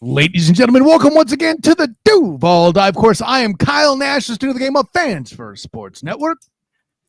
Ladies and gentlemen, welcome once again to the Duval Dive Course. I am Kyle Nash, the student of the game of Fans First Sports Network.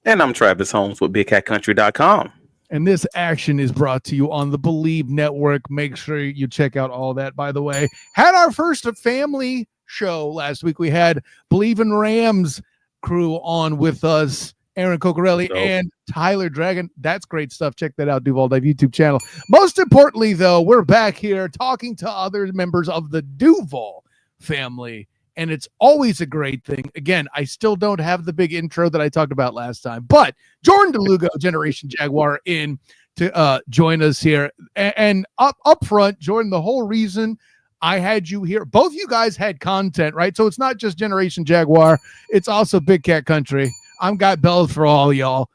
And I'm Travis Holmes with BigCatCountry.com. And this action is brought to you on the Believe Network. Make sure you check out all that, by the way. Had our first family show last week. We had Believe in Rams crew on with us. Aaron Cocorelli and Tyler Dragon. That's great stuff. Check that out, Duval Dive YouTube channel. Most importantly, though, we're back here talking to other members of the Duval family, and it's always a great thing. Again, I still don't have the big intro that I talked about last time, but Jordan DeLugo of Generation Jaguar in to join us here. And up front, Jordan, the whole reason I had you here, both you guys had content, right? So it's not just Generation Jaguar, it's also Big Cat Country. I've got bells for all y'all.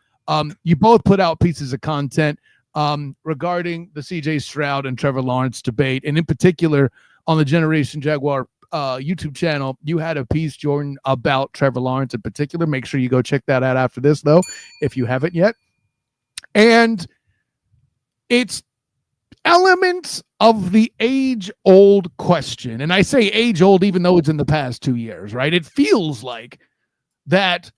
You both put out pieces of content regarding the CJ Stroud and Trevor Lawrence debate, and in particular on the Generation Jaguar YouTube channel, you had a piece, Jordan, about Trevor Lawrence in particular. Make sure you go check that out after this, though, if you haven't yet. And it's elements of the age-old question, and I say age-old even though it's in the past 2 years, right? It feels like that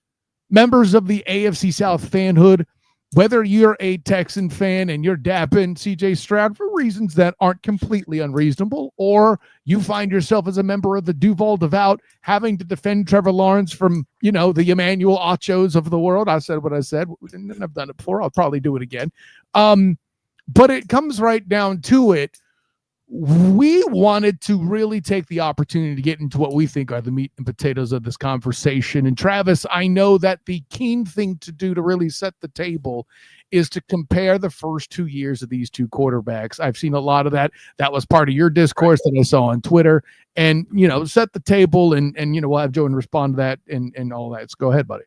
members of the AFC South fanhood, whether you're a Texan fan and you're dapping CJ Stroud for reasons that aren't completely unreasonable, or you find yourself as a member of the Duval Devout having to defend Trevor Lawrence from, the Emmanuel Ochos of the world. I said what I said, and I've done it before. I'll probably do it again. But it comes right down to it. We wanted to really take the opportunity to get into what we think are the meat and potatoes of this conversation. And Travis, I know that the keen thing to do to really set the table is to compare the first 2 years of these two quarterbacks. I've seen a lot of that. That was part of your discourse that I saw on Twitter. And, set the table and we'll have Jordan respond to that and all that. So go ahead, buddy.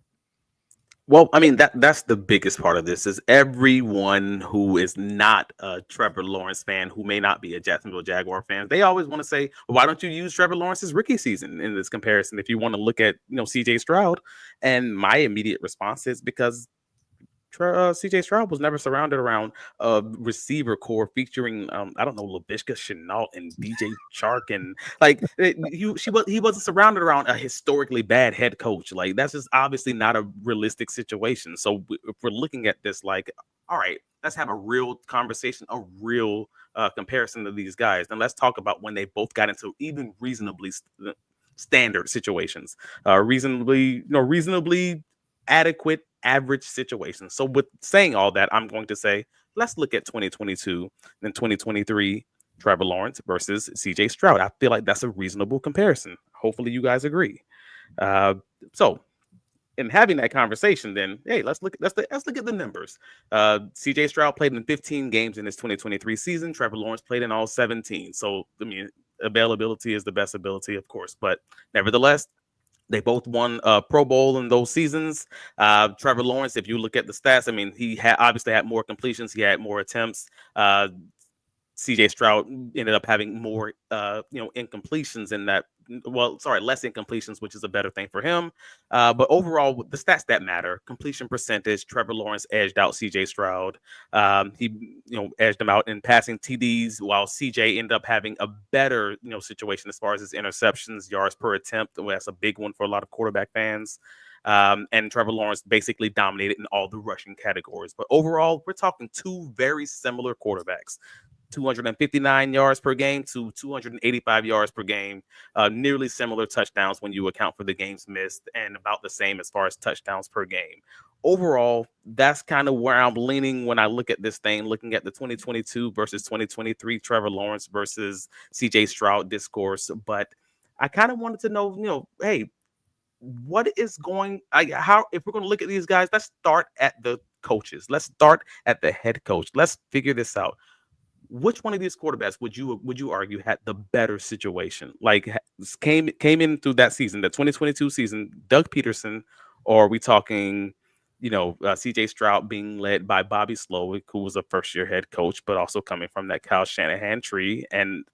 Well, I mean, that's the biggest part of this is everyone who is not a Trevor Lawrence fan, who may not be a Jacksonville Jaguar fan, they always want to say, well, why don't you use Trevor Lawrence's rookie season in this comparison if you want to look at, CJ Stroud? And my immediate response is because CJ Stroud was never surrounded around a receiver core featuring, Laviska Shenault and DJ Chark. And he wasn't surrounded around a historically bad head coach. Like, that's just obviously not a realistic situation. So if we're looking at this, like, all right, let's have a real conversation, a real comparison to these guys. And let's talk about when they both got into even reasonably standard situations, reasonably adequate average situation. So with saying all that, I'm going to say, let's look at 2022 and 2023 Trevor Lawrence versus CJ Stroud. I feel like that's a reasonable comparison. Hopefully you guys agree. So in having that conversation, then, hey, let's look at the numbers. CJ Stroud played in 15 games in his 2023 season. Trevor Lawrence played in all 17. So, I mean, availability is the best ability, of course, but nevertheless, they both won a Pro Bowl in those seasons. Trevor Lawrence, if you look at the stats, I mean, he obviously had more completions. He had more attempts. CJ Stroud ended up having more, incompletions in that. Less incompletions, which is a better thing for him. But overall, the stats that matter: completion percentage. Trevor Lawrence edged out CJ Stroud. He, edged him out in passing TDs, while CJ ended up having a better, situation as far as his interceptions, yards per attempt. That's a big one for a lot of quarterback fans. And Trevor Lawrence basically dominated in all the rushing categories. But overall, we're talking two very similar quarterbacks. 259 yards per game to 285 yards per game, nearly similar touchdowns when you account for the games missed, and about the same as far as touchdowns per game. Overall, that's kind of where I'm leaning when I look at this thing, looking at the 2022 versus 2023 Trevor Lawrence versus CJ Stroud discourse. But I kind of wanted to know, hey, what is going, if we're going to look at these guys, let's start at the coaches. Let's start at the head coach. Let's figure this out. Which one of these quarterbacks would you argue had the better situation? Like, came in through that season, the 2022 season, Doug Peterson, or are we talking, CJ Stroud being led by Bobby Slowick, who was a first-year head coach, but also coming from that Kyle Shanahan tree, and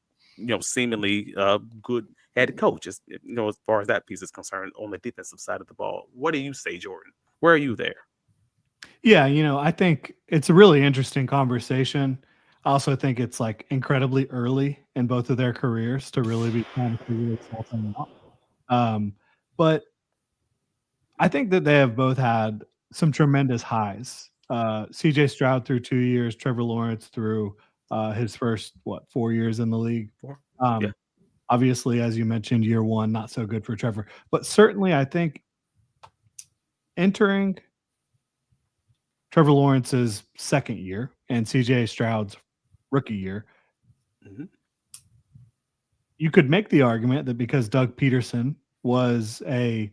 seemingly good head coach, as far as that piece is concerned on the defensive side of the ball. What do you say, Jordan? Where are you there? Yeah, I think it's a really interesting conversation. I also think it's like incredibly early in both of their careers to really be trying to figure this whole thing out. But I think that they have both had some tremendous highs. CJ Stroud through 2 years, Trevor Lawrence through his first 4 years in the league. 4. Um, Yeah. Obviously, as you mentioned, year one not so good for Trevor, but certainly I think entering Trevor Lawrence's second year and CJ Stroud's rookie year, Mhm. you could make the argument that because Doug Peterson was a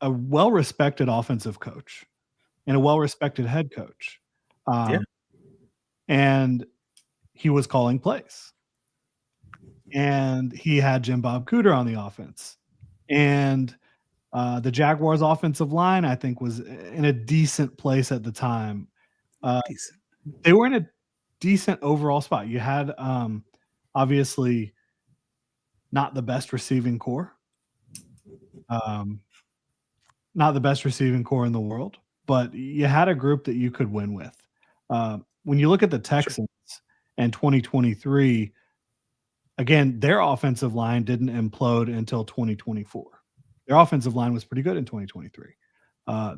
well-respected offensive coach and a well-respected head coach, Yeah. and he was calling plays, and he had Jim Bob Cooter on the offense, and the Jaguars' offensive line, I think, was in a decent place at the time. Decent. They were in a decent overall spot. You had obviously not the best receiving core, not the best receiving core in the world, but you had a group that you could win with. When you look at the Texans in 2023, again, their offensive line didn't implode until 2024. Their offensive line was pretty good in 2023.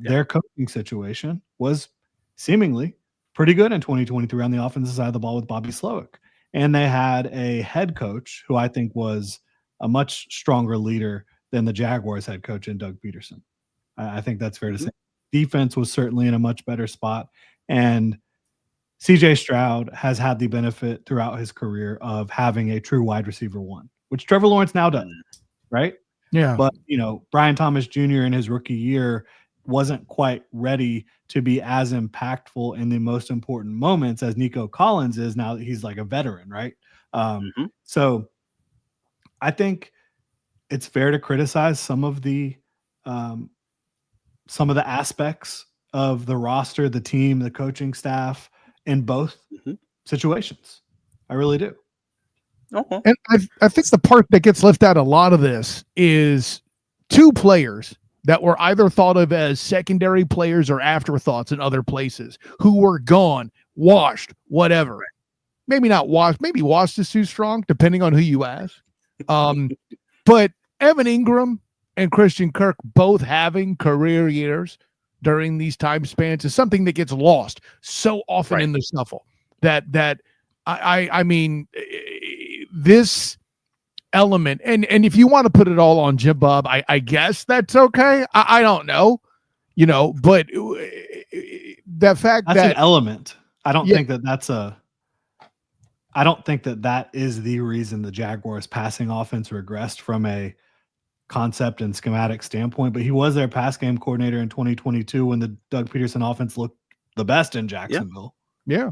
Their coaching situation was seemingly pretty good in 2023 on the offensive side of the ball with Bobby Slowick. And they had a head coach who I think was a much stronger leader than the Jaguars head coach in Doug Peterson. I think that's fair to say. Defense was certainly in a much better spot. And CJ Stroud has had the benefit throughout his career of having a true wide receiver one, which Trevor Lawrence now does, right? Yeah. But, Brian Thomas Jr. in his rookie year wasn't quite ready to be as impactful in the most important moments as Nico Collins is now that he's like a veteran, right? So I think it's fair to criticize some of the aspects of the roster, the team, the coaching staff in both situations. I really do. Okay. And I think the part that gets left out a lot of this is two players that were either thought of as secondary players or afterthoughts in other places who were gone, washed, whatever. Maybe not washed. Maybe washed is too strong, depending on who you ask. But Evan Ingram and Christian Kirk both having career years during these time spans is something that gets lost so often in the shuffle that I mean, this element, and if you want to put it all on Jim Bob, I guess that's okay. I don't know, but the fact that's that an element. I don't think that is the reason the Jaguars passing offense regressed from a concept and schematic standpoint, but he was their pass game coordinator in 2022 when the Doug Peterson offense looked the best in Jacksonville. Yeah.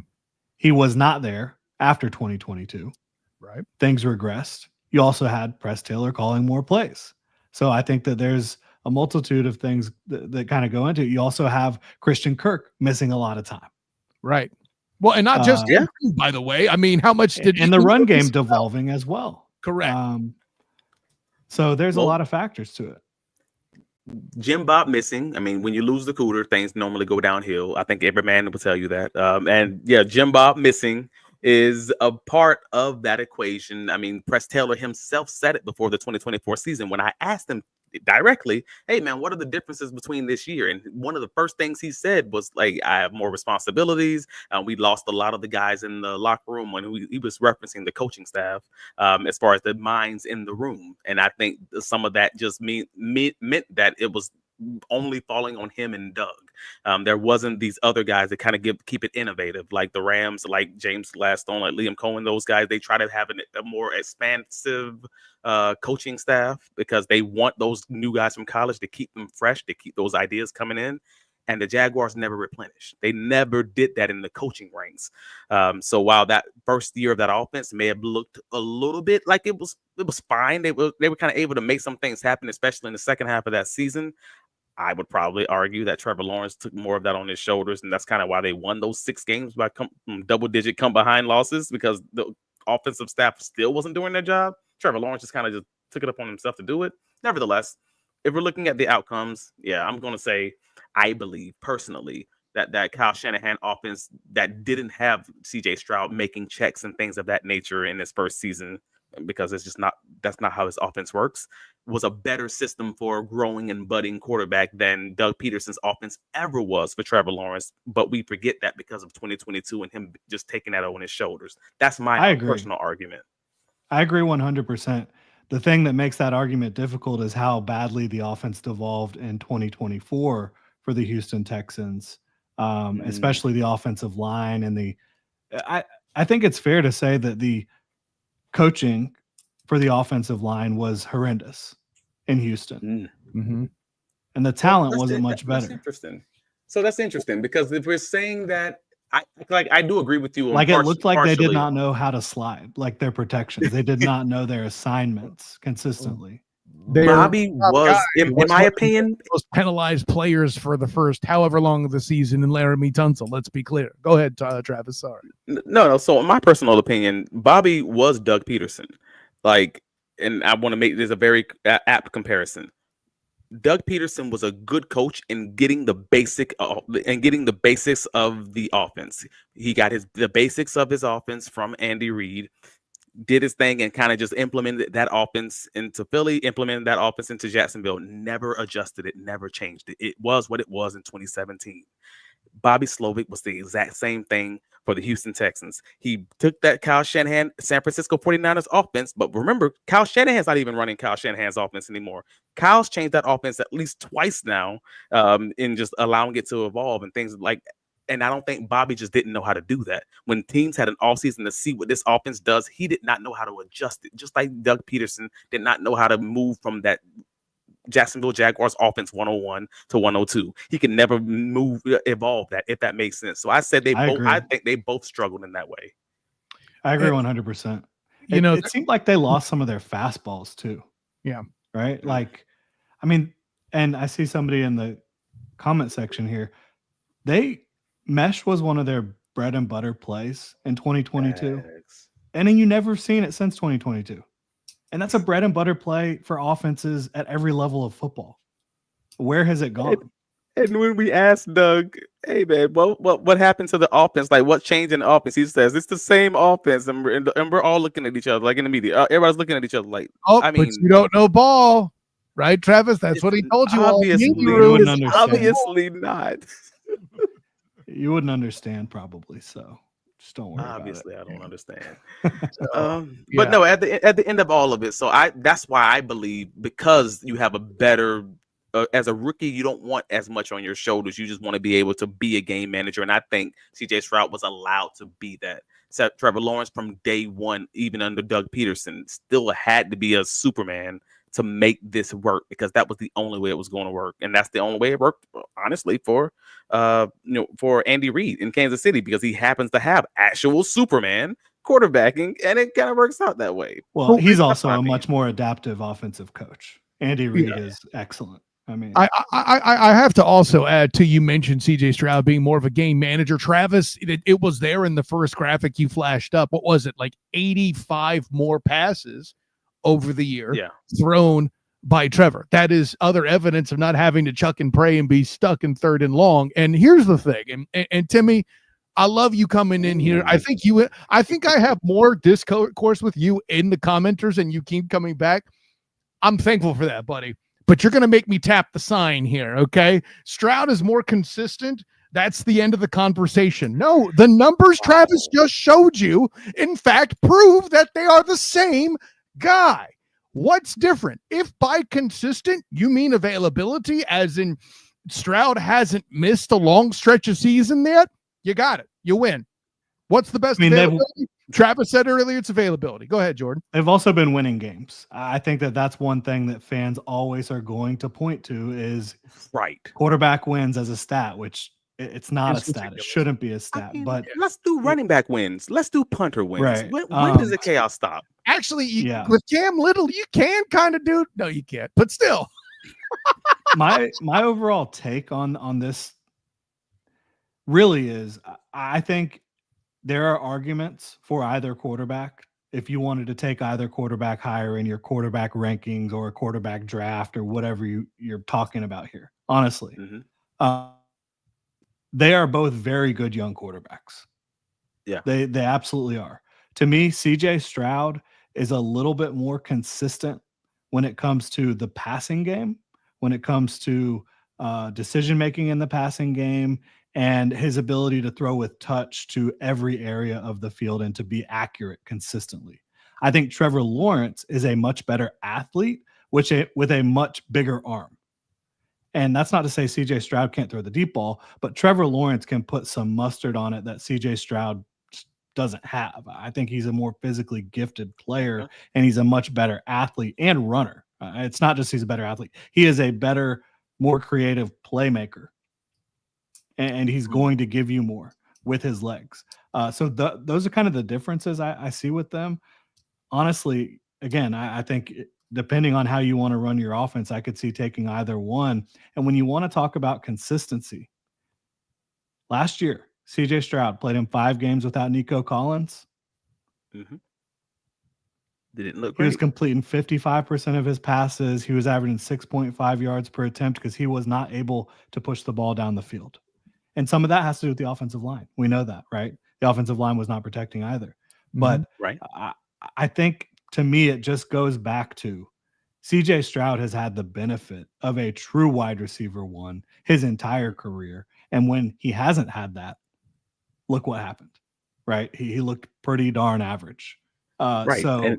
He was not there after 2022. Right. Things regressed. You also had Press Taylor calling more plays. So I think that there's a multitude of things that kind of go into it. You also have Christian Kirk missing a lot of time. Right. Well, and not just him, by the way. I mean, how much did and the run game devolving as well? Correct. So there's a lot of factors to it. Jim Bob missing. I mean, when you lose the Cooter, things normally go downhill. I think every man will tell you that. And yeah, Jim Bob missing is a part of that equation. I mean, Press Taylor himself said it before the 2024 season when I asked him directly, hey man, what are the differences between this year? And one of the first things he said was like, I have more responsibilities. We lost a lot of the guys in the locker room when he was referencing the coaching staff as far as the minds in the room. And I think some of that just meant that it was only falling on him and Doug. There wasn't these other guys that kind of keep it innovative, like the Rams, like James Gladstone, like Liam Cohen. Those guys, they try to have a more expansive coaching staff because they want those new guys from college to keep them fresh, to keep those ideas coming in. And the Jaguars never replenished. They never did that in the coaching ranks. So while that first year of that offense may have looked a little bit like it was fine, they were kind of able to make some things happen, especially in the second half of that season. I would probably argue that Trevor Lawrence took more of that on his shoulders, and that's kind of why they won those 6 games by double-digit come-behind losses, because the offensive staff still wasn't doing their job. Trevor Lawrence just kind of took it upon himself to do it. Nevertheless, if we're looking at the outcomes, yeah, I'm going to say I believe personally that Kyle Shanahan offense that didn't have CJ Stroud making checks and things of that nature in his first season, because that's not how his offense works, was a better system for growing and budding quarterback than Doug Peterson's offense ever was for Trevor Lawrence. But we forget that because of 2022 and him just taking that on his shoulders. That's my personal argument. I agree 100%. The thing that makes that argument difficult is how badly the offense devolved in 2024 for the Houston Texans, especially the offensive line and I think it's fair to say that the coaching for the offensive line was horrendous in Houston. Mm-hmm. And the talent wasn't much better. That's interesting. So that's interesting, because if we're saying that, I do agree with you. Like it looked like they did not know how to slide, like their protections. They did not know their assignments consistently. Bobby was, in my opinion, most penalized players for the first however long of the season in Laramie Tunsil. Let's be clear. Go ahead, Travis. Sorry. No. So, in my personal opinion, Bobby was Doug Peterson. And I want to make this a very apt comparison. Doug Peterson was a good coach in getting the basics of the offense. He got the basics of his offense from Andy Reid, did his thing, and kind of just implemented that offense into Philly, implemented that offense into Jacksonville, never adjusted it, never changed it. It was what it was in 2017. Bobby Slovic was the exact same thing for the Houston Texans. He took that Kyle Shanahan San Francisco 49ers offense, but remember, Kyle Shanahan's not even running Kyle Shanahan's offense anymore. Kyle's changed that offense at least twice now, in just allowing it to evolve and things like. And I don't think Bobby just didn't know how to do that. When teams had an offseason to see what this offense does, he did not know how to adjust it. Just like Doug Peterson did not know how to move from that Jacksonville Jaguars offense 101 to 102. He can never evolve that, if that makes sense. So I said I think they both struggled in that way. I agree 100%. It seemed like they lost some of their fastballs too. Yeah. Right. Like, I mean, and I see somebody in the comment section here. Mesh was one of their bread and butter plays in 2022. And then you never seen it since 2022. And that's a bread and butter play for offenses at every level of football. Where has it gone? And when we asked Doug, hey man, what happened to the offense? Like, what changed in the offense? He says it's the same offense, and we're all looking at each other, like in the media. Everybody's looking at each other, like, but you don't know ball, right, Travis? That's what he told you. Obviously not. You wouldn't understand, probably. So just don't worry. Obviously, I don't understand. But no, at the end of all of it, that's why I believe, because you have a better. As a rookie, you don't want as much on your shoulders. You just want to be able to be a game manager. And I think CJ Stroud was allowed to be that. So Trevor Lawrence, from day one, even under Doug Peterson, still had to be a Superman to make this work, because that was the only way it was going to work. And that's the only way it worked, honestly, for Andy Reid in Kansas City, because he happens to have actual Superman quarterbacking, and it kind of works out that way. Well, he's also a much more adaptive offensive coach. Andy Reid is excellent. I mean, I have to also add to, you mentioned CJ Stroud being more of a game manager. Travis, it was there in the first graphic you flashed up. What was it, like 85 more passes over the year thrown by Trevor? That is other evidence of not having to chuck and pray and be stuck in third and long. And here's the thing, and Timmy, I love you coming in here. I think I have more discourse with you in the commenters, and you keep coming back. I'm thankful for that, buddy. But you're going to make me tap the sign here, okay? Stroud is more consistent. That's the end of the conversation. No, the numbers Travis just showed you, in fact, prove that they are the same guy. What's different? If by consistent, you mean availability, as in Stroud hasn't missed a long stretch of season yet, you got it. You win. What's the best availability? Travis said earlier it's availability. Go ahead, Jordan. They've also been winning games. I think that's one thing that fans always are going to point to is quarterback wins as a stat, which it's not a stat. It shouldn't be a stat. But let's do running back wins. Let's do punter wins. Right. When does the chaos stop? Actually, with Cam Little, you can kind of do. No, you can't. But still, my overall take on this really is, I think there are arguments for either quarterback. If you wanted to take either quarterback higher in your quarterback rankings or a quarterback draft or whatever you're talking about here, honestly. they are both very good young quarterbacks. Yeah. They absolutely are. To me, CJ Stroud is a little bit more consistent when it comes to the passing game, when it comes to decision making in the passing game, and his ability to throw with touch to every area of the field and to be accurate consistently. I think Trevor Lawrence is a much better athlete, with a much bigger arm. And that's not to say CJ Stroud can't throw the deep ball, but Trevor Lawrence can put some mustard on it that CJ Stroud doesn't have. I think he's a more physically gifted player, and he's a much better athlete and runner. It's not just he's a better athlete. He is a better, more creative playmaker, and he's going to give you more with his legs. So those are kind of the differences I see with them. Honestly, again, I think depending on how you want to run your offense, I could see taking either one. And when you want to talk about consistency, last year, CJ Stroud played in 5 games without Nico Collins. Mm-hmm. Didn't look great. He was great. completing 55% of his passes. He was averaging 6.5 yards per attempt because he was not able to push the ball down the field. And some of that has to do with the offensive line. We know that, right? The offensive line was not protecting either. But right. I think, to me, it just goes back to CJ Stroud has had the benefit of a true wide receiver one his entire career. And when he hasn't had that, look what happened, right? He looked pretty darn average. Right. So,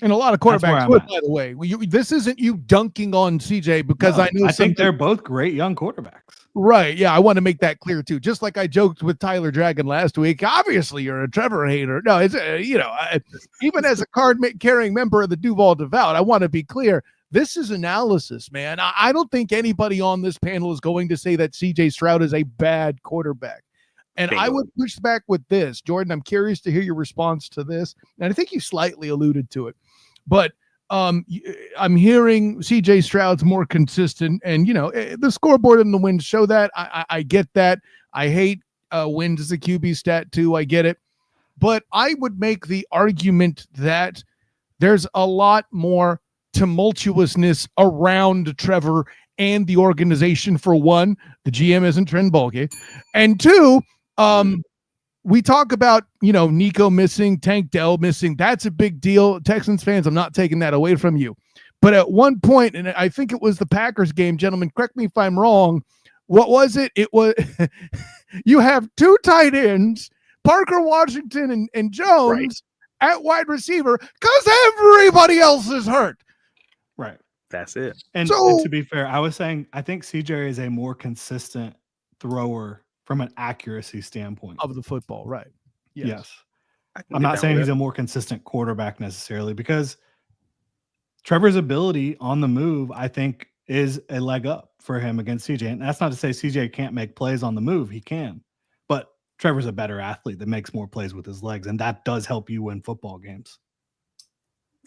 and a lot of quarterbacks would, by the way. This isn't you dunking on CJ because I think they're both great young quarterbacks. Right. Yeah, I want to make that clear too. Just like I joked with Tyler Dragon last week. Obviously, you're a Trevor hater. No, it's even as a card-carrying member of the Duval Devout, I want to be clear. This is analysis, man. I don't think anybody on this panel is going to say that CJ Stroud is a bad quarterback. And I would push back with this, Jordan. I'm curious to hear your response to this. And I think you slightly alluded to it, but I'm hearing CJ Stroud's more consistent, and the scoreboard and the wins show that. I get that. I hate wins as a QB stat too. I get it, but I would make the argument that there's a lot more tumultuousness around Trevor and the organization. For one, the GM isn't Trent Baalke, and two, we talk about, Nico missing, Tank Dell missing. That's a big deal. Texans fans, I'm not taking that away from you. But at one point, and I think it was the Packers game, gentlemen, correct me if I'm wrong. What was it? It was you have 2 tight ends, Parker Washington and Jones at wide receiver because everybody else is hurt. Right. That's it. And to be fair, I was saying I think CJ is a more consistent thrower from an accuracy standpoint of the football, right? Yes. I'm not saying he's a more consistent quarterback necessarily, because Trevor's ability on the move, I think, is a leg up for him against CJ. And that's not to say CJ can't make plays on the move. He can. But Trevor's a better athlete that makes more plays with his legs, and that does help you win football games.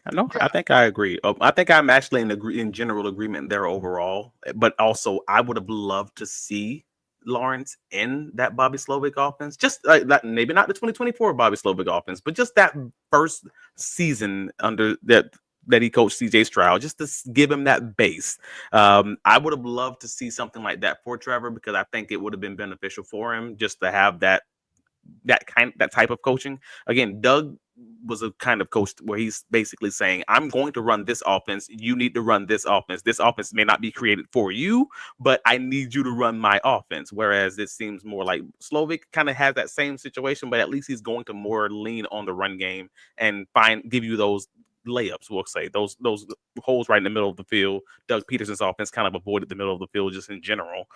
I think I agree. I think I'm actually in general agreement there overall. But also, I would have loved to see Lawrence in that Bobby Slovic offense, just like that, maybe not the 2024 Bobby Slovic offense, but just that first season under that he coached CJ Stroud, just to give him that base. I would have loved to see something like that for Trevor, because I think it would have been beneficial for him just to have that type of coaching. Again, Doug was a kind of coach where he's basically saying, I'm going to run this offense. You need to run this offense. This offense may not be created for you, but I need you to run my offense. Whereas it seems more like Slovic kind of has that same situation, but at least he's going to more lean on the run game and give you those layups, we'll say, those holes right in the middle of the field. Doug Peterson's offense kind of avoided the middle of the field just in general.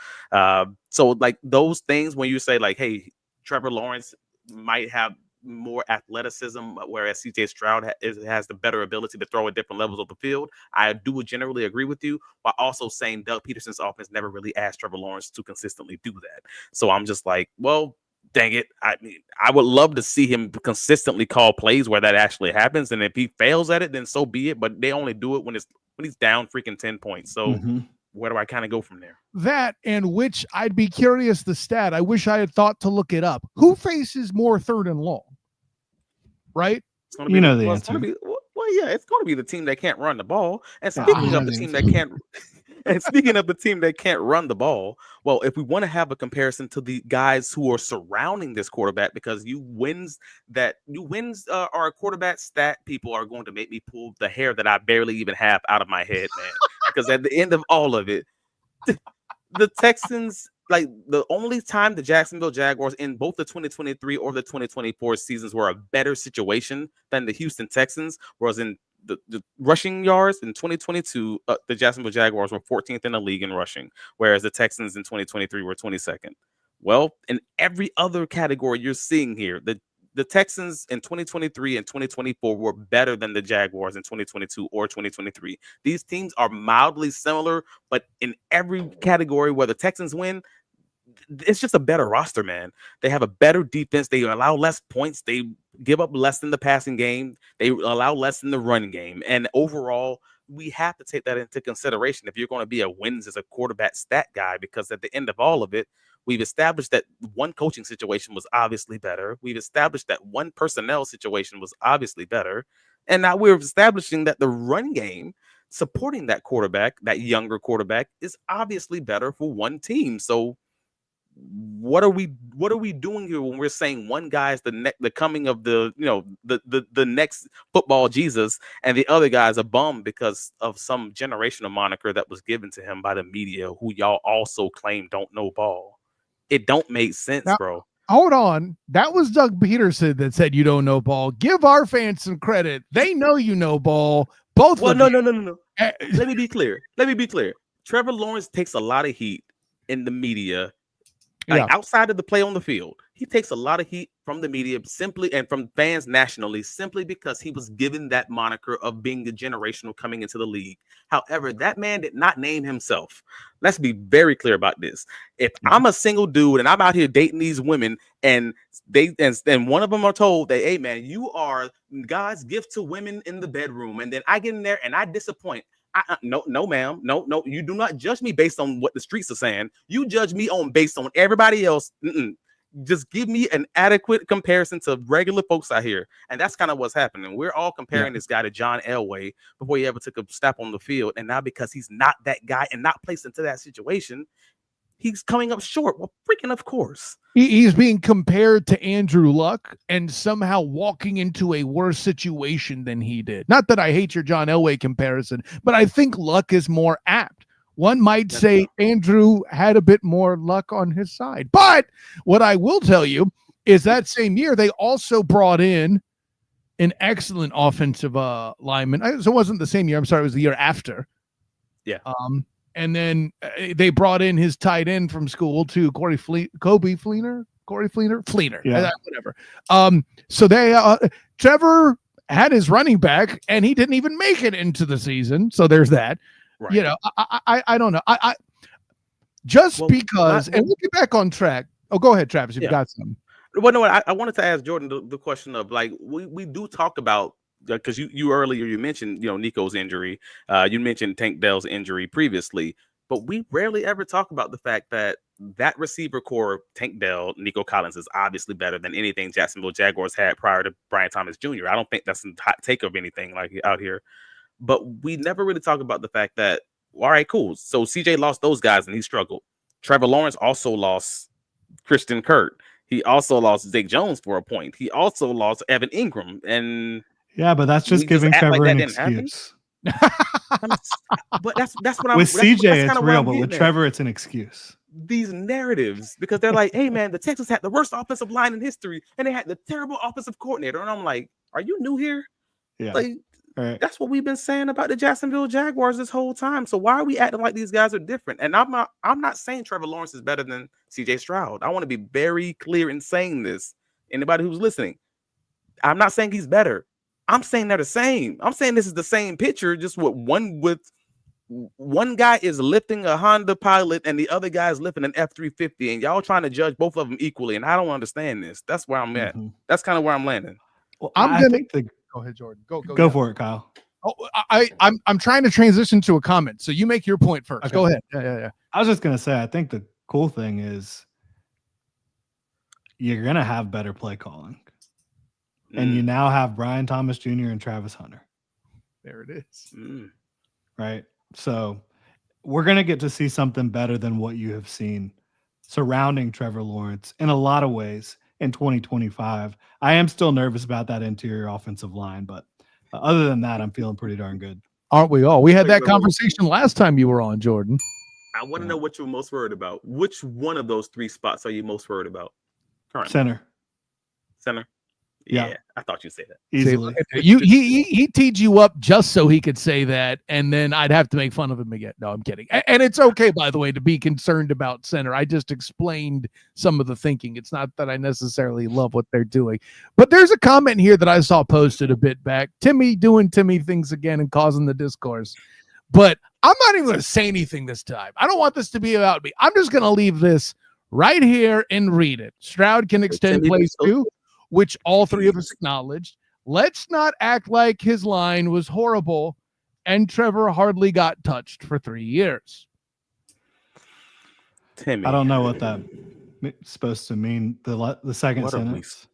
So like those things, when you say like, hey, Trevor Lawrence might have more athleticism, whereas CJ Stroud has the better ability to throw at different levels of the field, I do generally agree with you, while also saying Doug Peterson's offense never really asked Trevor Lawrence to consistently do that. So I'm just like, well, dang it. I mean, I would love to see him consistently call plays where that actually happens, and if he fails at it, then so be it. But they only do it when he's down freaking 10 points. So where do I kind of go from there? That, and which I'd be curious the stat. I wish I had thought to look it up. Who faces more 3rd and long? Right? It's gonna be the answer. It's going to be the team that can't run the ball. And speaking of the team that can't, And speaking of the team that can't run the ball, well, if we want to have a comparison to the guys who are surrounding this quarterback, because you wins are quarterback stat people are going to make me pull the hair that I barely even have out of my head, man. Because at the end of all of it, the Texans, like the only time the Jacksonville Jaguars in both the 2023 or the 2024 seasons were a better situation than the Houston Texans, was in the rushing yards in 2022. The Jacksonville Jaguars were 14th in the league in rushing, whereas the Texans in 2023 were 22nd. Well, in every other category you're seeing here, the Texans in 2023 and 2024 were better than the Jaguars in 2022 or 2023. These teams are mildly similar, but in every category where the Texans win, it's just a better roster, man. They have a better defense. They allow less points. They give up less in the passing game. They allow less in the run game. And overall, we have to take that into consideration if you're going to be a wins as a quarterback stat guy, because at the end of all of it, we've established that one coaching situation was obviously better. We've established that one personnel situation was obviously better. And now we're establishing that the run game supporting that quarterback, that younger quarterback, is obviously better for one team. So what are we doing here when we're saying one guy is the coming of the next football Jesus, and the other guy's a bum because of some generational moniker that was given to him by the media, who y'all also claim don't know ball? It don't make sense, Now, bro. Hold on. That was Doug Peterson that said you don't know ball. Give our fans some credit. They know you know ball. Both Well, of no. you. Let me be clear. Trevor Lawrence takes a lot of heat in the media. Like outside of the play on the field, he takes a lot of heat from the media simply, and from fans nationally, simply because he was given that moniker of being the generational coming into the league. However, that man did not name himself. Let's be very clear about this. If I'm a single dude and I'm out here dating these women, and one of them are told that, hey man, you are God's gift to women in the bedroom, and then I get in there and I disappoint. No, ma'am. No. You do not judge me based on what the streets are saying. You judge me based on everybody else. Just give me an adequate comparison to regular folks out here. And that's kind of what's happening. We're all comparing this guy to John Elway before he ever took a step on the field. And now because he's not that guy and not placed into that situation, he's coming up short. Well, freaking of course. He's being compared to Andrew Luck and somehow walking into a worse situation than he did. Not that I hate your John Elway comparison, but I think Luck is more apt. One might say Andrew had a bit more luck on his side. But what I will tell you is that same year, they also brought in an excellent offensive lineman. So it wasn't the same year. I'm sorry. It was the year after. Yeah. And then they brought in his tight end from school too, Corey Fleener, yeah. Whatever. So they Trevor had his running back, and he didn't even make it into the season. So there's that. Right. You know, I don't know. Because and we'll get back on track. Oh, go ahead, Travis. You've got some. Well, no, I wanted to ask Jordan the question of, like, we do talk about, because you earlier you mentioned, Nico's injury. You mentioned Tank Dell's injury previously, but we rarely ever talk about the fact that receiver core, Tank Dell, Nico Collins, is obviously better than anything Jacksonville Jaguars had prior to Brian Thomas Jr. I don't think that's a hot take of anything like out here, but we never really talk about the fact that, all right, cool. So CJ lost those guys and he struggled. Trevor Lawrence also lost Christian Kirk. He also lost Zay Jones for a point. He also lost Evan Ingram, and yeah, but that's just giving Trevor an excuse. But that's what I'm with CJ. It's real, but with Trevor, it's an excuse. These narratives, because they're like, "Hey, man, the Texans had the worst offensive line in history, and they had the terrible offensive coordinator." And I'm like, "Are you new here?" Yeah, like that's what we've been saying about the Jacksonville Jaguars this whole time. So why are we acting like these guys are different? And I'm not saying Trevor Lawrence is better than CJ Stroud. I want to be very clear in saying this. Anybody who's listening, I'm not saying he's better. I'm saying they're the same. I'm saying this is the same picture, just with one guy is lifting a Honda Pilot and the other guy is lifting an F-350, and y'all trying to judge both of them equally. And I don't understand this. That's where I'm at. That's kind of where I'm landing. Well, I think go ahead, Jordan. Go for it, Kyle. Oh, I'm trying to transition to a comment, so you make your point first. Okay. Go ahead. Yeah. I was just gonna say, I think the cool thing is you're gonna have better play calling, and you now have Brian Thomas Jr. and Travis Hunter. There it is. Right. So we're going to get to see something better than what you have seen surrounding Trevor Lawrence in a lot of ways in 2025. I am still nervous about that interior offensive line, but other than that, I'm feeling pretty darn good. Aren't we all? We had that conversation last time you were on, Jordan. I want to know what you're most worried about. Which one of those three spots are you most worried about currently? Center? Yeah, I thought you'd say that. Easily. He teed you up just so he could say that, and then I'd have to make fun of him again. No, I'm kidding. And it's okay, by the way, to be concerned about center. I just explained some of the thinking. It's not that I necessarily love what they're doing. But there's a comment here that I saw posted a bit back. Timmy doing Timmy things again and causing the discourse. But I'm not even going to say anything this time. I don't want this to be about me. I'm just going to leave this right here and read it. Stroud can extend plays too, which all three of us acknowledged. Let's not act like his line was horrible and Trevor hardly got touched for 3 years. Timmy. I don't know what that's supposed to mean, the second sentence.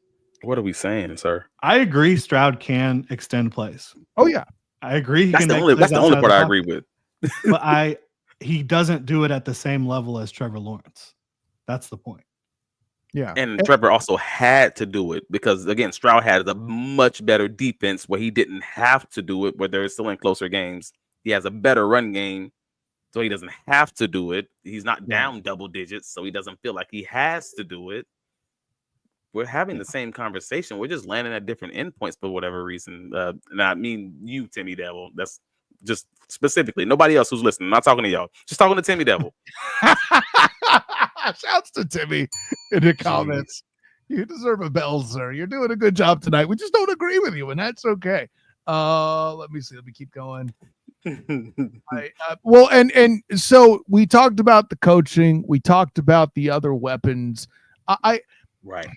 What are we saying, sir? I agree Stroud can extend plays. Oh, yeah. I agree. That's the only part I agree with. But he doesn't do it at the same level as Trevor Lawrence. That's the point. Yeah. And Trevor also had to do it because, again, Stroud had a much better defense where he didn't have to do it, where they're still in closer games. He has a better run game, so he doesn't have to do it. He's not down double digits, so he doesn't feel like he has to do it. We're having the same conversation. We're just landing at different endpoints for whatever reason. And I mean you, Timmy Devil. That's just specifically. Nobody else who's listening. I'm not talking to y'all. Just talking to Timmy Devil. Shouts to Timmy in the comments. You deserve a bell, sir. You're doing a good job tonight. We just don't agree with you, and that's okay. Let me see. Let me keep going. Well, and so we talked about the coaching. We talked about the other weapons. Right.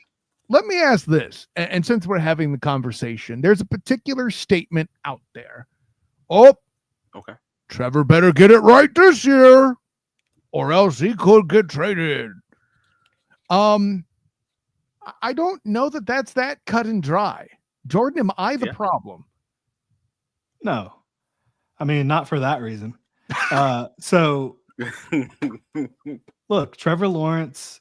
Let me ask this, and since we're having the conversation, there's a particular statement out there. Oh, okay. Trevor better get it right this year, or else he could get traded. I don't know that that's that cut and dry. Jordan, am I the problem? No. I mean, not for that reason. So, look, Trevor Lawrence,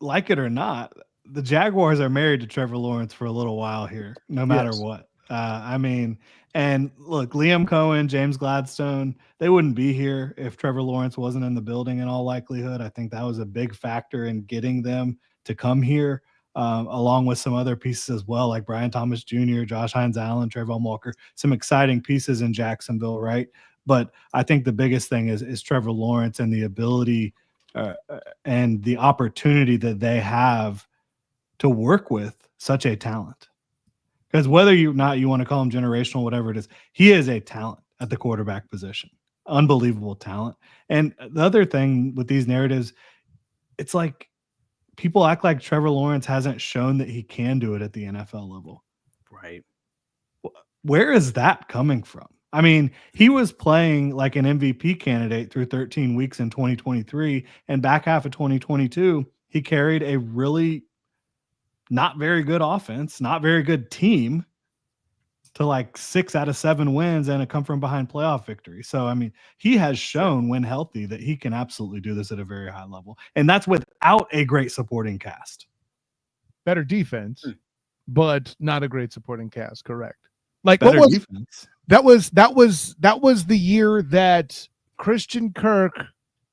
like it or not, the Jaguars are married to Trevor Lawrence for a little while here, no matter what. I mean, and look, Liam Cohen, James Gladstone, they wouldn't be here if Trevor Lawrence wasn't in the building in all likelihood. I think that was a big factor in getting them to come here, along with some other pieces as well, like Brian Thomas Jr., Josh Hines-Allen, Trayvon Walker, some exciting pieces in Jacksonville, right? But I think the biggest thing is Trevor Lawrence and the ability and the opportunity that they have to work with such a talent. Because whether you want to call him generational, whatever it is, he is a talent at the quarterback position. Unbelievable talent. And the other thing with these narratives, it's like people act like Trevor Lawrence hasn't shown that he can do it at the NFL level. Right. Where is that coming from? I mean, he was playing like an MVP candidate through 13 weeks in 2023, and back half of 2022, he carried a really not very good offense, not very good team to like 6 out of 7 wins and a come from behind playoff victory. So, I mean, he has shown when healthy that he can absolutely do this at a very high level. And that's without a great supporting cast. Better defense, but not a great supporting cast. Correct. Like better what was defense. That was the year that Christian Kirk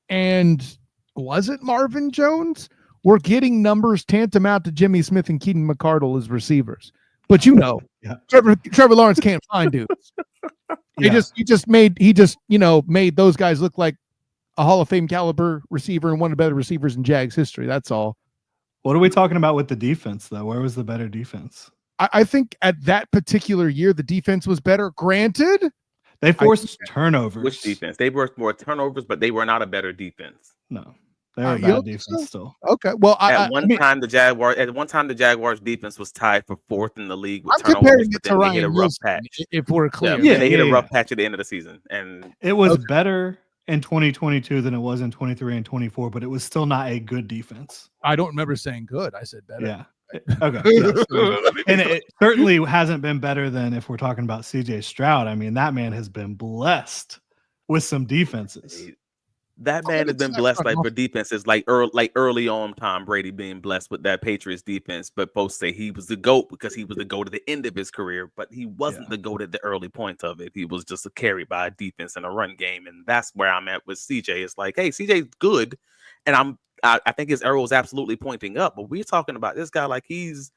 and was it Marvin Jones were getting numbers tantamount to Jimmy Smith and Keaton McCardle as receivers. But Trevor Lawrence can't find dudes. He just made those guys look like a Hall of Fame caliber receiver and one of the better receivers in Jags history. That's all. What are we talking about with the defense though? Where was the better defense? I think at that particular year, the defense was better. Granted, they forced turnovers. Which defense? They were more turnovers, but they were not a better defense. No, they were a bad defense still. Okay, well, at one time the Jaguars defense was tied for 4th in the league with I'm turnovers. It to Ryan hit a rough patch. If we're clear, they hit a rough patch at the end of the season, and it was better in 2022 than it was in 23 and 24, but it was still not a good defense. I don't remember saying good. I said better. Yeah. Okay. Yes. And it certainly hasn't been better than if we're talking about CJ Stroud. I mean, that man has been blessed with some defenses. That man has been blessed like for defenses, like early on Tom Brady being blessed with that Patriots defense. But folks say he was the GOAT because he was the GOAT at the end of his career, but he wasn't the GOAT at the early point of it. He was just carried by a defense and a run game. And that's where I'm at with CJ. It's like, hey, CJ's good. And I think his arrow is absolutely pointing up, but we're talking about this guy like he's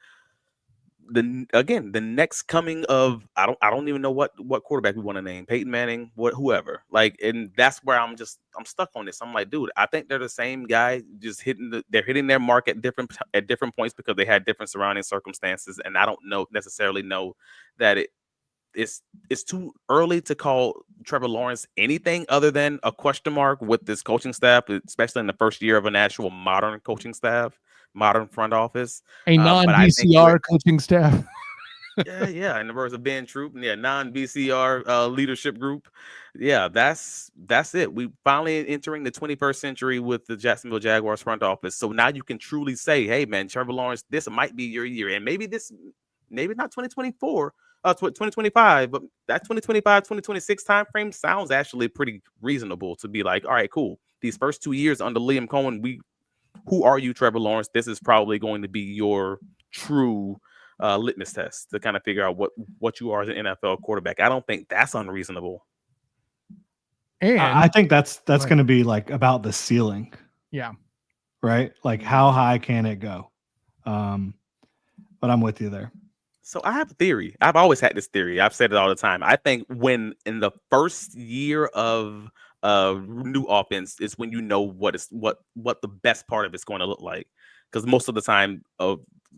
the next coming of I don't even know what quarterback we want to name, Peyton Manning, whoever. Like, and that's where I'm stuck on this. I'm like, dude, I think they're the same guy, just they're hitting their mark at different points because they had different surrounding circumstances, and I don't necessarily know that it's too early to call Trevor Lawrence anything other than a question mark with this coaching staff, especially in the first year of an actual modern coaching staff, modern front office, a non-BCR coaching staff. yeah. In the words of Ben Troop, non-BCR leadership group. Yeah, that's it. We finally entering the 21st century with the Jacksonville Jaguars front office. So now you can truly say, hey man, Trevor Lawrence, this might be your year, and maybe not 2024. 2025, but that 2025, 2026 time frame sounds actually pretty reasonable to be like, all right, cool. These first 2 years under Liam Cohen, who are you, Trevor Lawrence? This is probably going to be your true litmus test to kind of figure out what you are as an NFL quarterback. I don't think that's unreasonable. And I think that's going to be like about the ceiling. Yeah. Right. Like how high can it go? But I'm with you there. So I have a theory. I've always had this theory. I've said it all the time. I think when in the first year of new offense is when you know what the best part of it's going to look like. Because most of the time a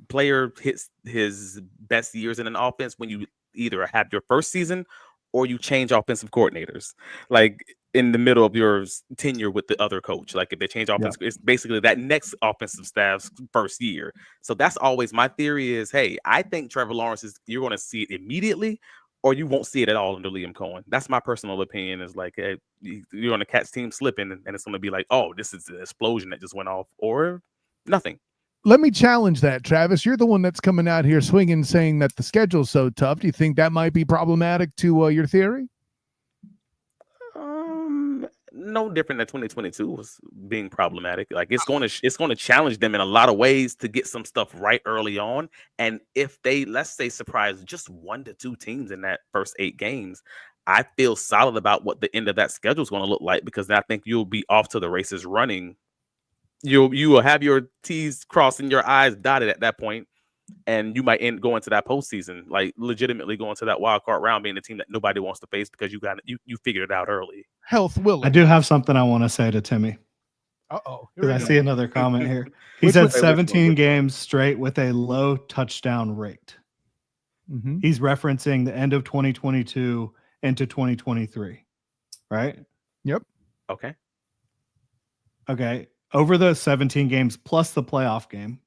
player hits his best years in an offense when you either have your first season or you change offensive coordinators. Like in the middle of your tenure with the other coach. Like if they change offense, it's basically that next offensive staff's first year. So that's always my theory is, hey, I think Trevor Lawrence you're going to see it immediately or you won't see it at all under Liam Cohen. That's my personal opinion is like, hey, you're on a Cats team slipping and it's going to be like, oh, this is an explosion that just went off or nothing. Let me challenge that, Travis. You're the one that's coming out here swinging, saying that the schedule's so tough. Do you think that might be problematic to your theory? No different than 2022 was being problematic. Like it's going to challenge them in a lot of ways to get some stuff right early on. And if they, let's say, surprise just 1 to 2 teams in that first 8 games, I feel solid about what the end of that schedule is going to look like because I think you'll be off to the races running. You will have your T's crossed and your I's dotted at that point, and you might go into that postseason, like legitimately going to that wild card round, being the team that nobody wants to face because you figured it out early. Health willing. I do have something I want to say to Timmy. I see another comment here. He's had 17 games straight with a low touchdown rate. Mm-hmm. He's referencing the end of 2022 into 2023, right? Yep. Okay. Over the 17 games plus the playoff game,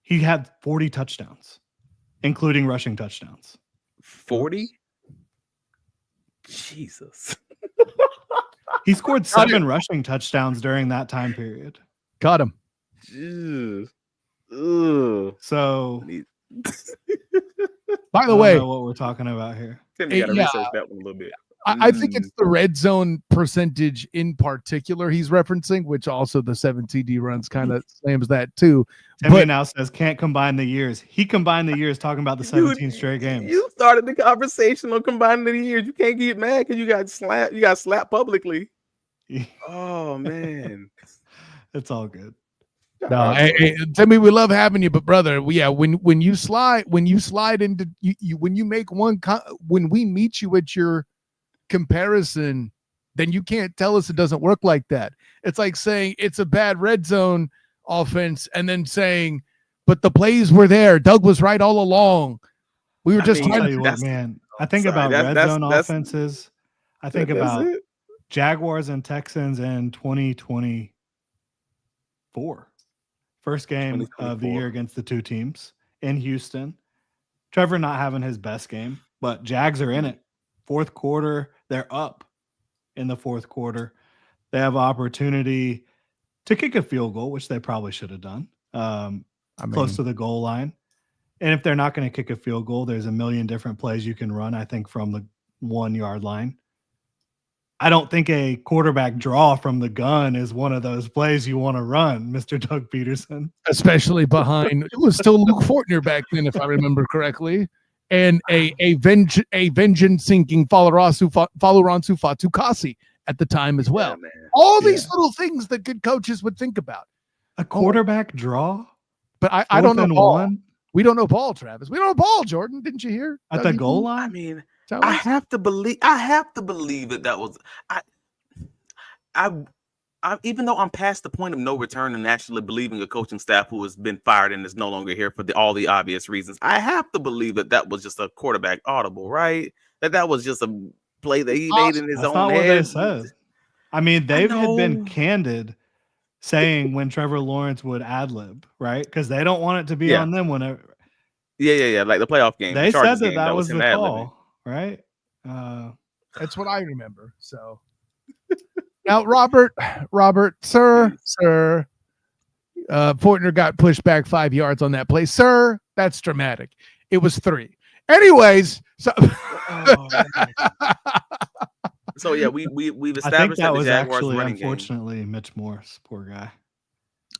he had 40 touchdowns, including rushing touchdowns. 40? Jesus. He scored 7 rushing touchdowns during that time period. Got him. So, by the way, I don't know what we're talking about here. Tim, you got to research that one a little bit. I think it's the red zone percentage in particular he's referencing, which also the 7 TD runs kind of slams that too. Timmy now says can't combine the years. He combined the years talking about the 17 straight games. You started the conversation on combining the years. You can't get mad because you got slapped. You got slapped publicly. Oh man, it's all good. No, hey, Timmy, we love having you, but brother, when you slide into when you make one when we meet you at your comparison, then you can't tell us it doesn't work like that. It's like saying it's a bad red zone offense and then saying, but the plays were there. Doug was right all along. We were just trying to man. I think about red zone offenses. I think about Jaguars and Texans in 2024. First game of the year against the 2 teams in Houston. Trevor not having his best game, but Jags are in it. Fourth quarter, they're up in the fourth quarter. They have opportunity to kick a field goal, which they probably should have done, close to the goal line. And if they're not going to kick a field goal, there's a million different plays you can run, I think, from the 1 yard line. I don't think a quarterback draw from the gun is one of those plays you want to run, Mr. Doug Peterson. Especially behind, it was still Luke Fortner back then, if I remember correctly, and a vengeance-sinking Faloransu Fatukasi at the time as well. man. All these little things that good coaches would think about. A quarterback draw? But I don't know Fourth and ball. one? We don't know ball, Travis. We don't know ball, Jordan. Didn't you hear? At the goal line? I mean, Tell I us. have to believe that was I even though I'm past the point of no return and actually believing a coaching staff who has been fired and is no longer here for all the obvious reasons, I have to believe that was just a quarterback audible, right? That was just a play that he made in his That's own not head. what they said. I mean, they had been know. candid saying when Trevor Lawrence would ad-lib, right? Because they don't want it to be on them whenever. Yeah. Like the playoff game. They the Chargers said game, that was him the ad-libbing. call, right? That's what I remember. So now, Robert, sir, Fortner got pushed back 5 yards on that play. Sir, that's dramatic. It was 3. Anyways, so So yeah, we've I think established that the was Jaguars actually, running game. unfortunately, Mitch Morse, poor guy.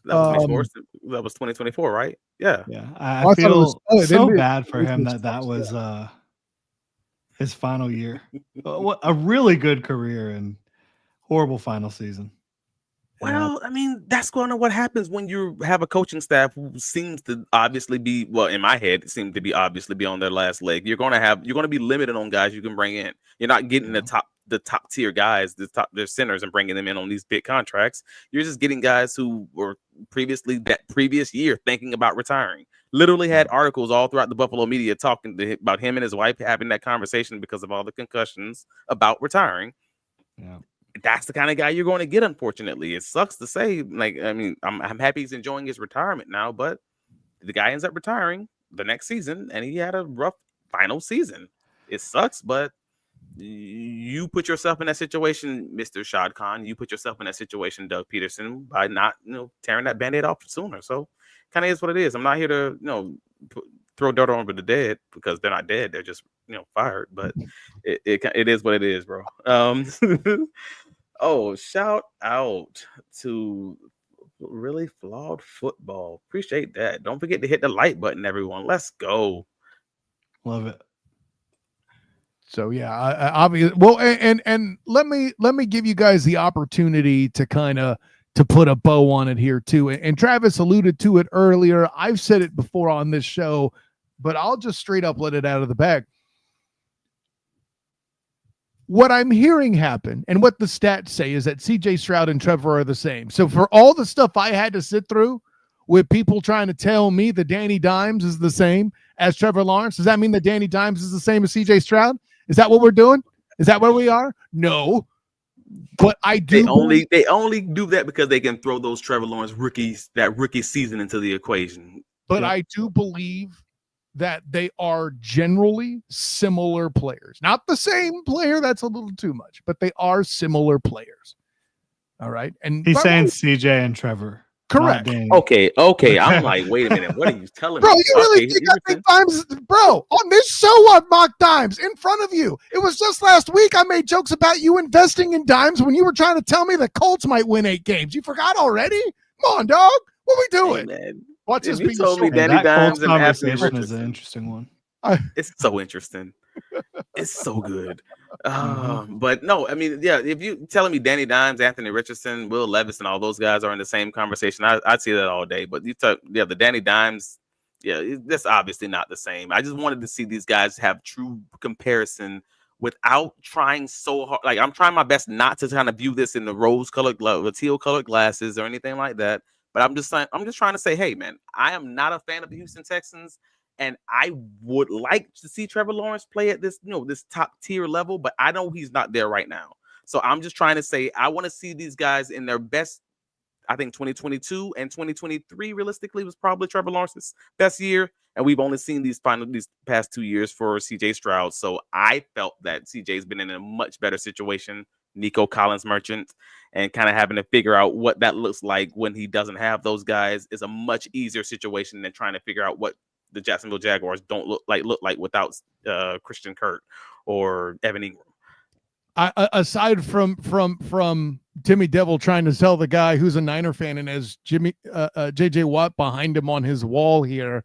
That was Mitch Morse. That was 2024, right? Yeah. Yeah, I feel so bad for him that was his final year. What a really good career and horrible final season. Well, I mean, that's kind of what happens when you have a coaching staff who seems to obviously be, well, in my head, it seemed to be obviously be on their last leg. You're going to be limited on guys you can bring in. You're not getting the top tier guys, their centers, and bringing them in on these big contracts. You're just getting guys who were previously that previous year thinking about retiring. Literally had articles all throughout the Buffalo media talking about him and his wife having that conversation because of all the concussions about retiring. Yeah. That's the kind of guy you're going to get, unfortunately. It sucks to say. Like, I mean, I'm happy he's enjoying his retirement now, but the guy ends up retiring the next season, and he had a rough final season. It sucks, but you put yourself in that situation, Mr. Shad Khan. You put yourself in that situation, Doug Peterson, by not, tearing that Band-Aid off sooner. So, kind of is what it is. I'm not here to, throw dirt over the dead because they're not dead. They're just, fired. But it is what it is, bro. Oh, shout out to Really Flawed Football. Appreciate that. Don't forget to hit the like button, everyone. Let's go. Love it. So yeah, obviously. Well, and let me give you guys the opportunity to kind of to put a bow on it here too. And Travis alluded to it earlier. I've said it before on this show, but I'll just straight up let it out of the bag. What I'm hearing happen and what the stats say is that CJ Stroud and Trevor are the same. So for all the stuff I had to sit through with people trying to tell me that Danny Dimes is the same as Trevor Lawrence, does that mean that Danny Dimes is the same as CJ Stroud? Is that what we're doing? Is that where we are? No. But I do. They only do that because they can throw those Trevor Lawrence rookie season into the equation. But I do believe that they are generally similar players. Not the same player, that's a little too much, but they are similar players. All right. And he's saying CJ and Trevor. Correct. Okay. I'm like, wait a minute. What are you telling bro, me? You really think I think Dimes, bro, on this show on Mock Dimes in front of you. It was just last week I made jokes about you investing in Dimes when you were trying to tell me the Colts might win 8 games. You forgot already? Come on, dog. What we doing? Hey, man. Watch this you told me Danny that Dimes Colts and Anthony conversation Richardson is an interesting one. It's so interesting. It's so good. But no, I mean, yeah, if you telling me Danny Dimes, Anthony Richardson, Will Levis, and all those guys are in the same conversation, I'd see that all day. But the Danny Dimes, that's obviously not the same. I just wanted to see these guys have true comparison without trying so hard. Like, I'm trying my best not to kind of view this in the rose-colored, the teal-colored glasses or anything like that. But I'm just trying to say, hey, man, I am not a fan of the Houston Texans. And I would like to see Trevor Lawrence play at this, this top tier level, but I know he's not there right now. So I'm just trying to say, I want to see these guys in their best. I think 2022 and 2023 realistically was probably Trevor Lawrence's best year. And we've only seen these past 2 years for CJ Stroud. So I felt that CJ's been in a much better situation. Nico Collins Merchant, and kind of having to figure out what that looks like when he doesn't have those guys is a much easier situation than trying to figure out what the Jacksonville Jaguars don't look like without Christian Kirk or Evan Ingram. aside from Timmy Devil trying to sell the guy who's a Niner fan and has JJ Watt behind him on his wall here,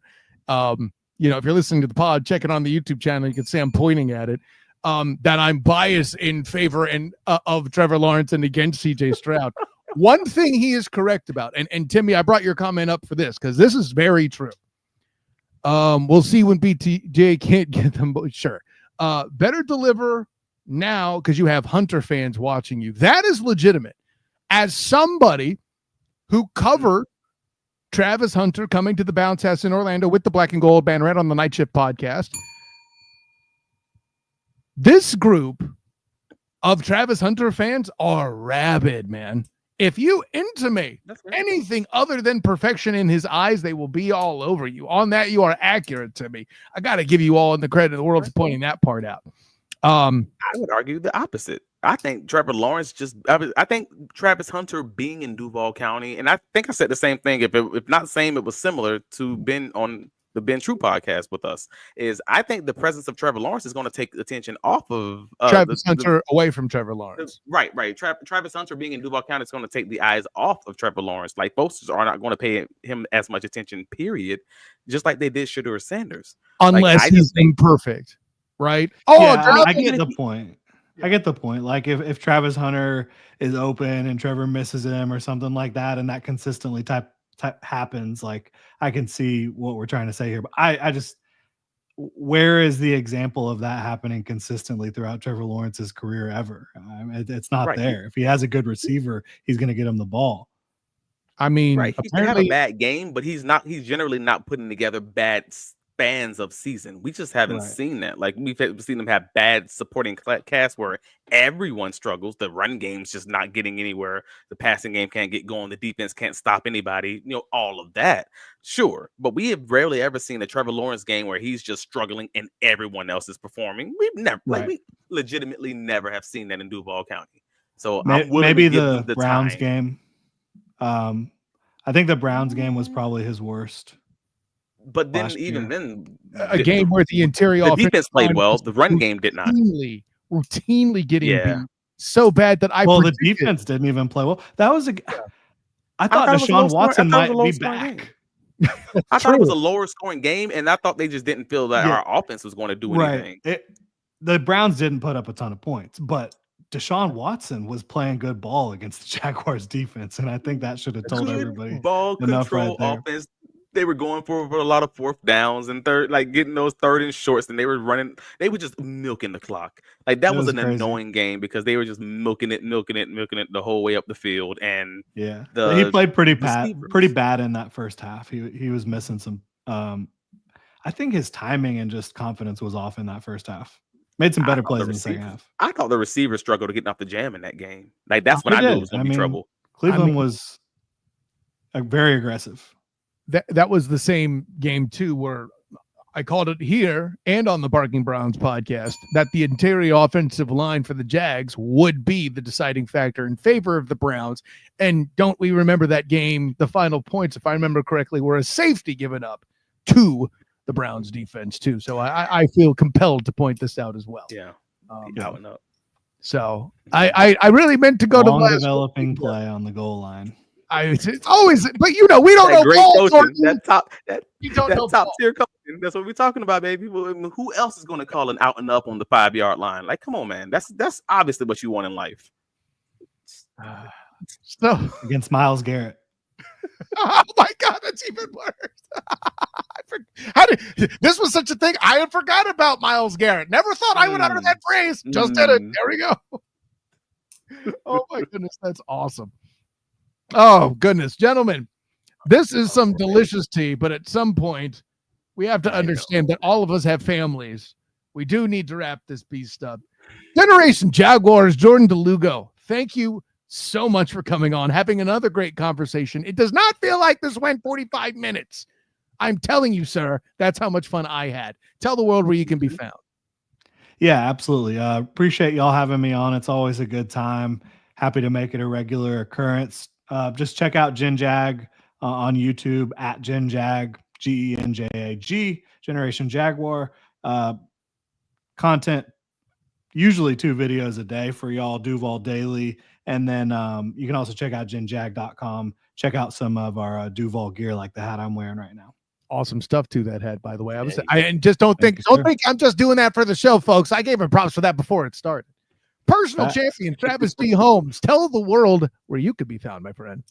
if you're listening to the pod, check it on the YouTube channel. You can see I'm pointing at it. That I'm biased in favor of Trevor Lawrence and against CJ Stroud. One thing he is correct about, and Timmy, I brought your comment up for this because this is very true. We'll see when BTJ can't get them. Sure. Better deliver now because you have Hunter fans watching you. That is legitimate. As somebody who covered Travis Hunter coming to the Bounce House in Orlando with the Black and Gold Band right on the Night Shift podcast, this group of Travis Hunter fans are rabid, man. If you intimate anything other than perfection in his eyes, they will be all over you. On that, you are accurate to me. I got to give you all the credit in the world for pointing that part out. I would argue the opposite. I think Trevor Lawrence I think Travis Hunter being in Duval County, and I think I said the same thing. If not the same, it was similar to Ben on the Ben True podcast with us. I think the presence of Trevor Lawrence is going to take attention off of Travis Hunter away from Trevor Lawrence. Right. Travis Hunter being in Duval County is going to take the eyes off of Trevor Lawrence. Like folks are not going to pay him as much attention, period. Just like they did Shedeur Sanders. Unless he's imperfect, right? I get the point. I get the point. Like if Travis Hunter is open and Trevor misses him or something like that, and that consistently type happens, like I can see what we're trying to say here. But I just, where is the example of that happening consistently throughout Trevor Lawrence's career ever? It's not there. If he has a good receiver, he's going to get him the ball. I mean, he can have a bad game, but he's generally not putting together bad spans of season. We just haven't seen that. Like we've seen them have bad supporting cast where everyone struggles. The run game's just not getting anywhere. The passing game can't get going. The defense can't stop anybody. All of that. Sure, but we have rarely ever seen a Trevor Lawrence game where he's just struggling and everyone else is performing. We've never, we legitimately never have seen that in Duval County. So maybe the Browns game. I think the Browns game was probably his worst. But then, then, a game where the interior defense played well, the run game did not. Routinely getting beat so bad that the defense didn't even play well. That was I thought Deshaun Watson might be back. I thought it was a lower scoring game, and I thought they just didn't feel that our offense was going to do anything. The Browns didn't put up a ton of points, but Deshaun Watson was playing good ball against the Jaguars defense, and I think that should have told everybody. Ball control offense. They were going for a lot of fourth downs and getting those third and shorts, and they were running. They were just milking the clock. Like that was an crazy, annoying game because they were just milking it the whole way up the field. And he played pretty bad in that first half. He was missing some. I think his timing and just confidence was off in that first half. Made some better plays in the second half. I thought the receivers struggled to get off the jam in that game. Like that's when I knew it was going to be trouble. Cleveland was very aggressive. That was the same game too, where I called it here and on the Barking Browns podcast that the interior offensive line for the Jags would be the deciding factor in favor of the Browns. And don't we remember that game? The final points, if I remember correctly, were a safety given up to the Browns defense too. So I feel compelled to point this out as well. Yeah. So I really meant to go to the last developing play on the goal line. It's always, but we don't know. Great coaching, that top tier coaching. That's what we're talking about, baby. Who else is going to call an out and up on the 5-yard line? Like, come on, man. That's obviously what you want in life. So against Myles Garrett. Oh my God, that's even worse. This was such a thing? I had forgot about Myles Garrett. Never thought I would utter that phrase. Just did it. There we go. Oh my goodness, that's awesome. Oh, goodness. Gentlemen, this is some delicious tea, but at some point, we have to understand that all of us have families. We do need to wrap this beast up. Generation Jaguars, Jordan DeLugo, thank you so much for coming on, having another great conversation. It does not feel like this went 45 minutes. I'm telling you, sir, that's how much fun I had. Tell the world where you can be found. Yeah, absolutely. Appreciate y'all having me on. It's always a good time. Happy to make it a regular occurrence. Just check out Gen Jag on YouTube at Gen Jag, GENJAG, Generation Jaguar. Content usually 2 videos a day for y'all, Duval Daily. And then you can also check out genjag.com. Check out some of our Duval gear, like the hat I'm wearing right now. Awesome stuff to that hat, by the way. Hey. And just don't think I'm just doing that for the show, folks. I gave him props for that before it started. Personal champion Travis D. Holmes. Tell the world where you could be found, my friend.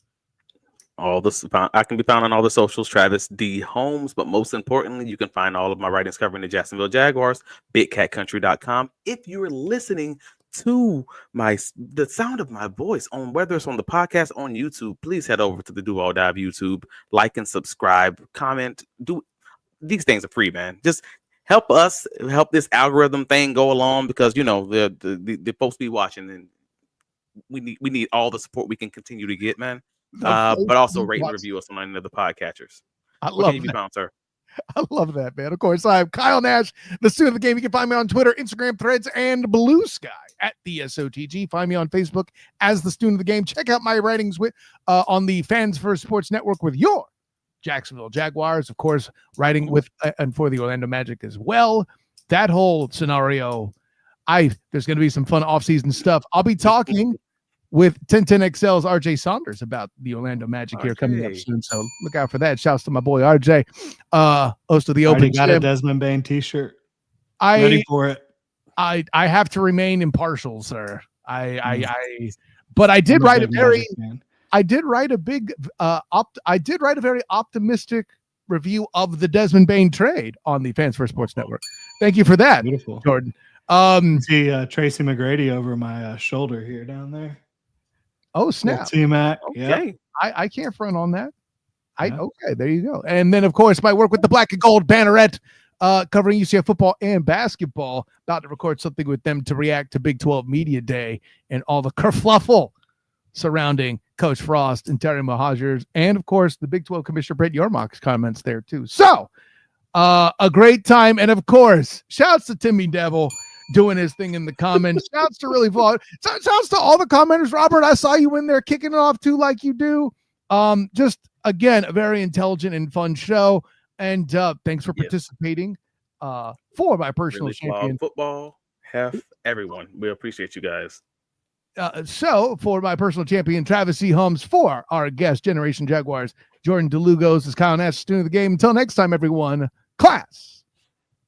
I can be found on all the socials, Travis D. Holmes, but most importantly, you can find all of my writings covering the Jacksonville Jaguars, bigcatcountry.com. If you're listening to the sound of my voice, on whether it's on the podcast on YouTube, please head over to the Duval Dive YouTube, like and subscribe, comment. These things are free, man. Just help us help this algorithm thing go along, because the folks be watching, and we need all the support we can continue to get, man. But also rate and review us on any of the podcatchers. I love you found, sir? I love that, man. Of course, I'm Kyle Nash, the student of the game. You can find me on Twitter, Instagram, Threads, and Blue Sky at the SOTG. Find me on Facebook as the student of the game. Check out my writings on the Fans First Sports Network with your Jacksonville Jaguars, of course, writing with and for the Orlando Magic as well. That whole scenario, there's going to be some fun offseason stuff. I'll be talking with 1010XL's RJ Saunders about the Orlando Magic here coming up soon. So look out for that. Shouts to my boy RJ. Host of the Open got a Desmond Bain t-shirt. Ready for it. I have to remain impartial, sir. But I did write a very optimistic review of the Desmond Bain trade on the Fans First Sports Network. Thank you for that, beautiful Jordan. See Tracy McGrady over my shoulder here down there. Oh, snap. T-Mac. Okay. Yep. I can't front on that. Okay, there you go. And then, of course, my work with the Black and Gold Banneret, covering UCF football and basketball. About to record something with them to react to Big 12 Media Day and all the kerfluffle surrounding Coach Frost and Terry Mohajers, and, of course, the Big 12 Commissioner Brett Yormark's comments there, too. So, a great time. And, of course, shouts to Timmy Devil doing his thing in the comments. Shouts to really vlog. Shouts to all the commenters. Robert, I saw you in there kicking it off too, like you do. Just again, a very intelligent and fun show. And thanks for participating. For my personal really champion, football, everyone. We appreciate you guys. So for my personal champion, Travis C. Holmes, for our guest, Generation Jaguars, Jordan DeLugos, is Kyle Nash, student of the game. Until next time, everyone. Class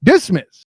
dismissed.